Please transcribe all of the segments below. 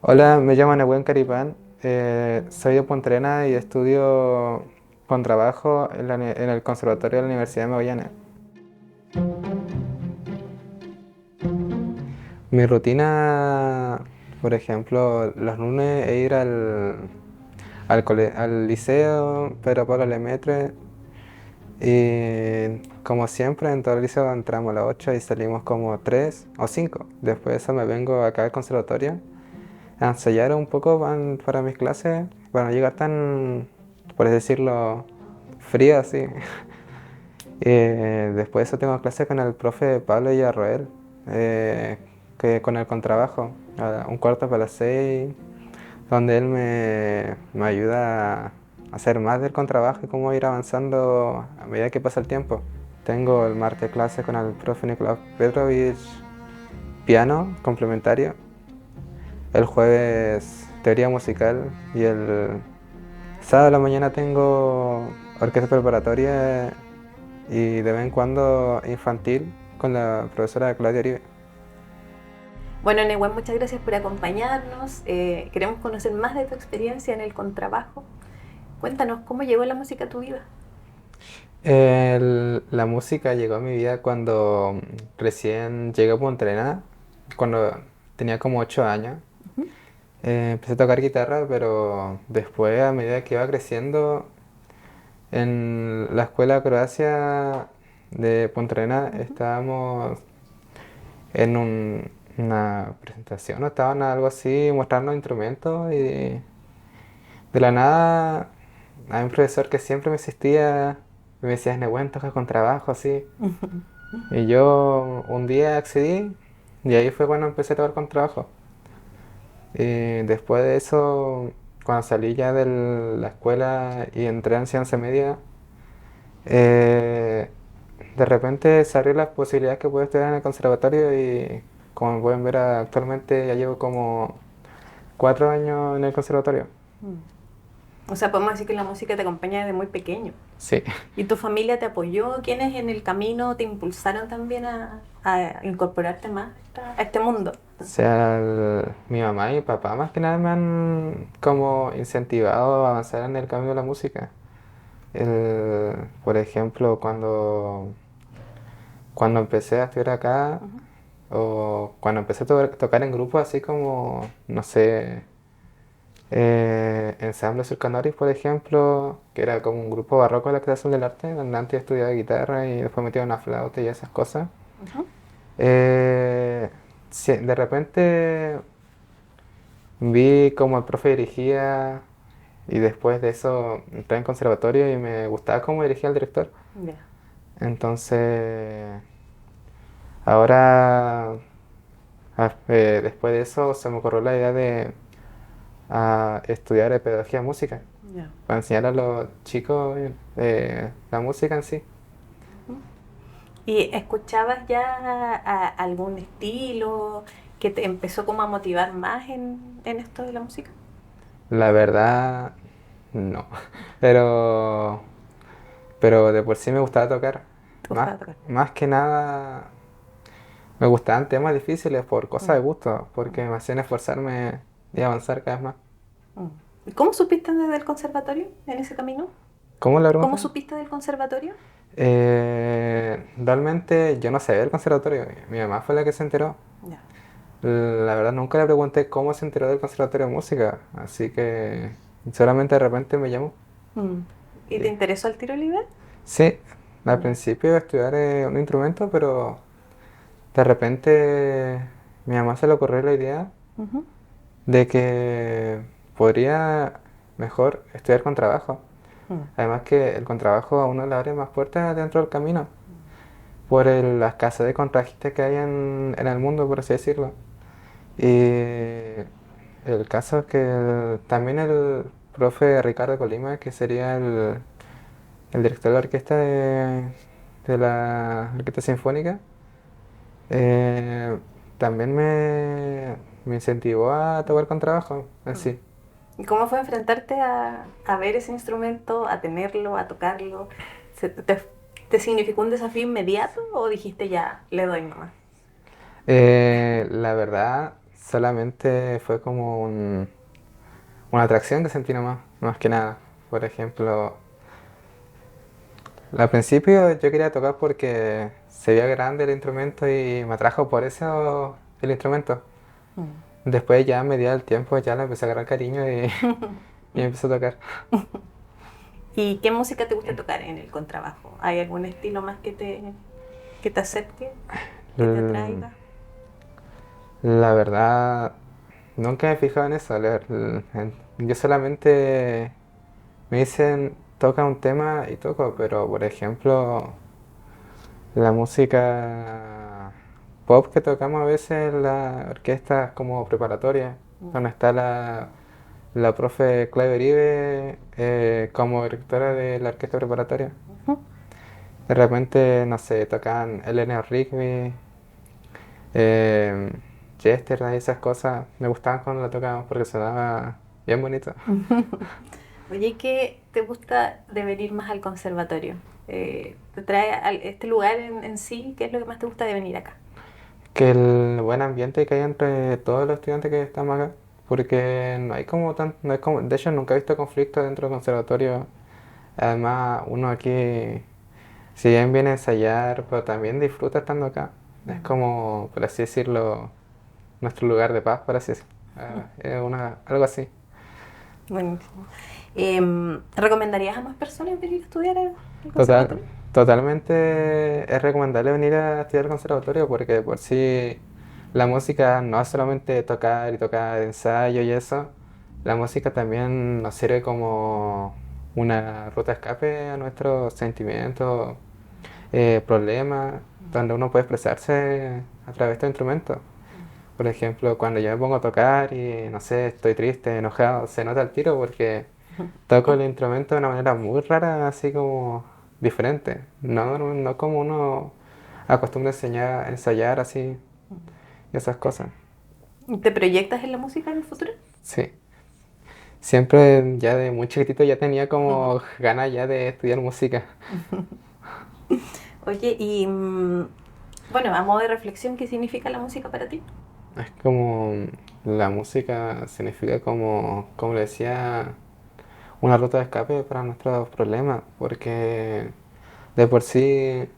Hola, me llamo Nehuen Caripán, soy de Punta Arenas y estudio contrabajo en el Conservatorio de la Universidad de Magallanes. Mi rutina, por ejemplo, los lunes es ir al liceo, Pedro Pablo Lemaitre, y como siempre en todo el liceo entramos a las 8 y salimos como 3 o 5. Después de eso me vengo acá al conservatorio a ensayar un poco para mis clases, para no llegar tan, por así decirlo, frío así. Después de eso tengo clases con el profe Pablo Villarroel, que con el contrabajo, a un cuarto para las 6, donde él me ayuda a hacer más del contrabajo y cómo ir avanzando a medida que pasa el tiempo. Tengo el martes clases con el profe Nicolás Petrovich, piano complementario. El jueves teoría musical y el sábado a la mañana tengo orquesta preparatoria y de vez en cuando infantil con la profesora Claudia Uribe. Bueno, Nehuen, muchas gracias por acompañarnos. Queremos conocer más de tu experiencia en el contrabajo. Cuéntanos, ¿cómo llegó la música a tu vida? La música llegó a mi vida cuando recién llegué a Punta Arenas, cuando tenía como 8 años. Ujú. Empecé a tocar guitarra, pero después, a medida que iba creciendo, en la escuela de Croacia de Punta Arenas Ujú. estábamos en una presentación, o estaban algo así mostrando instrumentos y de la nada hay un profesor que siempre me insistía, me decía, Nehuen, toca con trabajo así. Y yo un día accedí y ahí fue cuando empecé a tocar con trabajo. Y después de eso, cuando salí ya de la escuela y entré en ciencia media, eh, de repente se abrió la posibilidad que puedo estudiar en el conservatorio y como pueden ver actualmente ya llevo como 4 años en el conservatorio. O sea, podemos decir que la música te acompaña desde muy pequeño. Sí. ¿Y tu familia te apoyó? ¿Quiénes en el camino te impulsaron también a incorporarte más a este mundo? O sea, mi mamá y mi papá más que nada me han como incentivado a avanzar en el camino de la música. Por ejemplo, cuando empecé a estudiar acá, Ujú. o cuando empecé a tocar en grupos así como, no sé, Ensamble Surcanoris, por ejemplo, que era como un grupo barroco de la creación del arte, donde antes estudiaba guitarra y después metía una flauta y esas cosas. Ujú. Eh, sí, de repente vi como el profe dirigía y después de eso entré en conservatorio y me gustaba cómo dirigía el director. Ya. Entonces, ahora, después de eso, se me ocurrió la idea de estudiar pedagogía de música, Ya. para enseñar a los chicos la música en sí. ¿Y escuchabas ya algún estilo que te empezó como a motivar más en esto de la música? La verdad, no. Pero, pero de por sí me gustaba tocar. ¿Te Más, gustaba tocar? más que nada, me gustaban temas difíciles por cosas Mm, de gusto, mm, porque me hacían esforzarme y avanzar cada vez más. mm. ¿Y cómo supiste desde el conservatorio en ese camino? ¿Cómo la ¿Cómo pregunta? supiste del conservatorio? Realmente yo no sabía del conservatorio, mi mamá fue la que se enteró. Ya. La verdad nunca le pregunté cómo se enteró del conservatorio de música, así que solamente de repente me llamó. Mm. ¿Y te Y interesó el tiro libre? sí, al Ya. principio iba a estudiar un instrumento, pero de repente mi mamá se le ocurrió la idea Ujú. de que podría mejor estudiar con trabajo. Mm. Además que el contrabajo a uno le abre más puertas dentro del camino, por la escasez de contratistas que hay en el mundo, por así decirlo. Y el caso es que también el profe Ricardo Colima, que sería el director de la orquesta de la Orquesta Sinfónica, eh, también me incentivó a tocar contrabajo, así. ¿Y cómo fue enfrentarte a ver ese instrumento, a tenerlo, a tocarlo? ¿Te significó un desafío inmediato o dijiste ya, le doy nomás? La verdad, solamente fue como una atracción que sentí nomás, más que nada. Por ejemplo, al principio yo quería tocar porque se veía grande el instrumento y me atrajo por eso el instrumento. Mm. Después ya a medida del tiempo ya le empecé a agarrar cariño y empecé a tocar. ¿Y qué música te gusta tocar en el contrabajo? ¿Hay algún estilo más que te acerque, que te L- atraiga? La verdad, nunca me he fijado en eso. Yo solamente me dicen toca un tema y toco, pero por ejemplo, la música pop que tocamos a veces en la orquesta es como preparatoria, Mm. donde está la profe Claudia Uribe como directora de la orquesta preparatoria. Ujú. De repente, no sé, tocan Eleanor Rigby, eh, Yesterday, esas cosas. Me gustaban cuando la tocábamos porque sonaba bien bonito. Oye, ¿y qué te gusta de venir más al conservatorio? ¿Te trae este lugar en sí? ¿Qué es lo que más te gusta de venir acá? Que el buen ambiente que hay entre todos los estudiantes que estamos acá, porque no hay como tan, no hay como, de hecho nunca he visto conflictos dentro del conservatorio. Además, uno aquí, si bien viene a ensayar, pero también disfruta estando acá. Es Mm. como, por así decirlo, nuestro lugar de paz, por así decirlo. Es algo así. Buenísimo. ¿Recomendarías a más personas venir a estudiar al Total, conservatorio? totalmente es recomendable venir a estudiar al conservatorio porque de por sí la música no es solamente tocar, ensayo y eso. La música también nos sirve como una ruta de escape a nuestros sentimientos, problemas, donde uno puede expresarse a través de instrumentos. Por ejemplo, cuando yo me pongo a tocar y no sé, estoy triste, enojado, se nota el tiro porque toco el instrumento de una manera muy rara, así como diferente. No como uno acostumbra a ensayar así, y esas cosas. ¿Te proyectas en la música en el futuro? Sí. Siempre ya de muy chiquitito ya tenía como ganas ya de estudiar música. Oye, y bueno, a modo de reflexión, ¿qué significa la música para ti? Es como la música significa como le decía, una ruta de escape para nuestros problemas, porque de por sí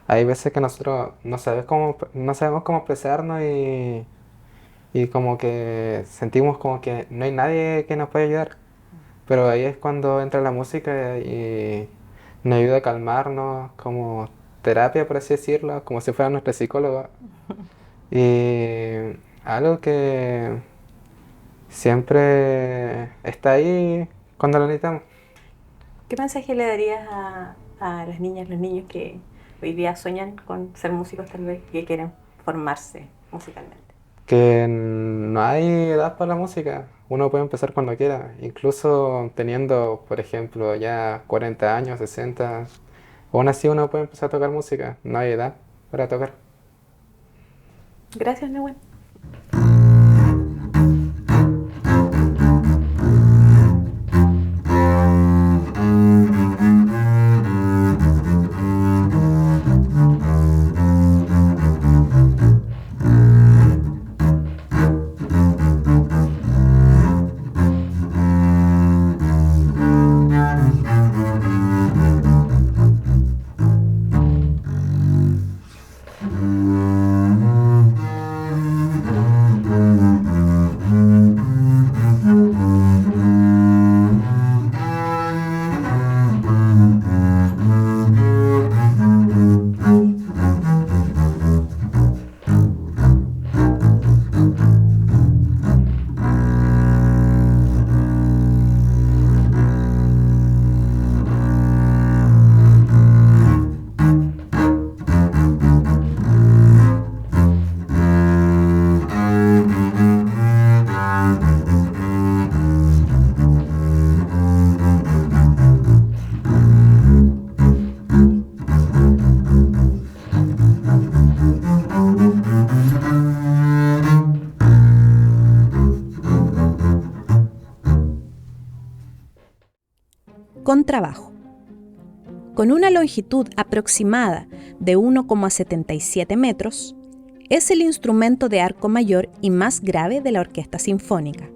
hay veces que nosotros no sabemos cómo expresarnos y como que sentimos como que no hay nadie que nos pueda ayudar. Pero ahí es cuando entra la música y nos ayuda a calmarnos, como terapia, por así decirlo, como si fuera nuestro psicólogo. Y algo que siempre está ahí cuando lo necesitamos. ¿Qué mensaje le darías a las niñas, los niños que hoy día sueñan con ser músicos tal vez, que quieren formarse musicalmente? Que no hay edad para la música. Uno puede empezar cuando quiera, incluso teniendo, por ejemplo, ya 40 años, 60. Aún así uno puede empezar a tocar música. No hay edad para tocar. Gracias, Nehuen. contrabajo. Con una longitud aproximada de 1,77 metros, es el instrumento de arco mayor y más grave de la orquesta sinfónica.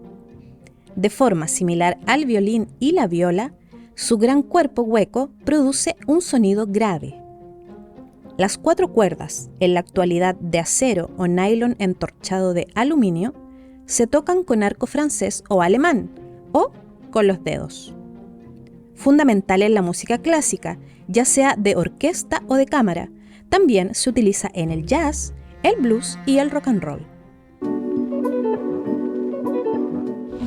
De forma similar al violín y la viola, su gran cuerpo hueco produce un sonido grave. Las 4 cuerdas, en la actualidad de acero o nylon entorchado de aluminio, se tocan con arco francés o alemán, o con los dedos. Fundamental en la música clásica, ya sea de orquesta o de cámara, también se utiliza en el jazz, el blues y el rock and roll.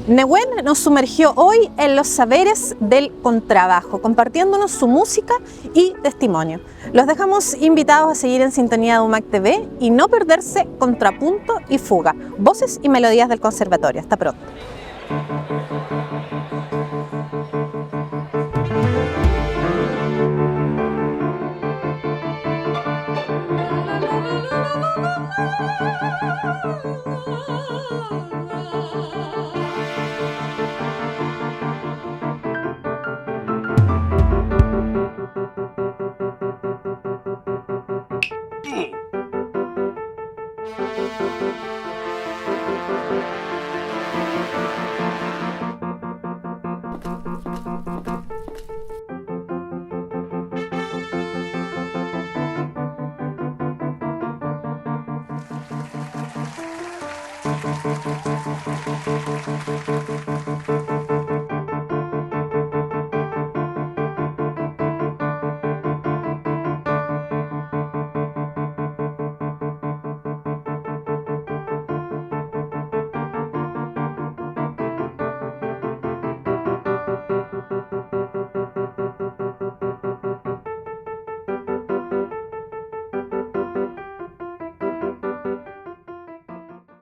Nehuen nos sumergió hoy en los saberes del contrabajo, compartiéndonos su música y testimonio. Los dejamos invitados a seguir en sintonía de UMAC TV y no perderse Contrapunto y Fuga, voces y melodías del Conservatorio. Hasta pronto.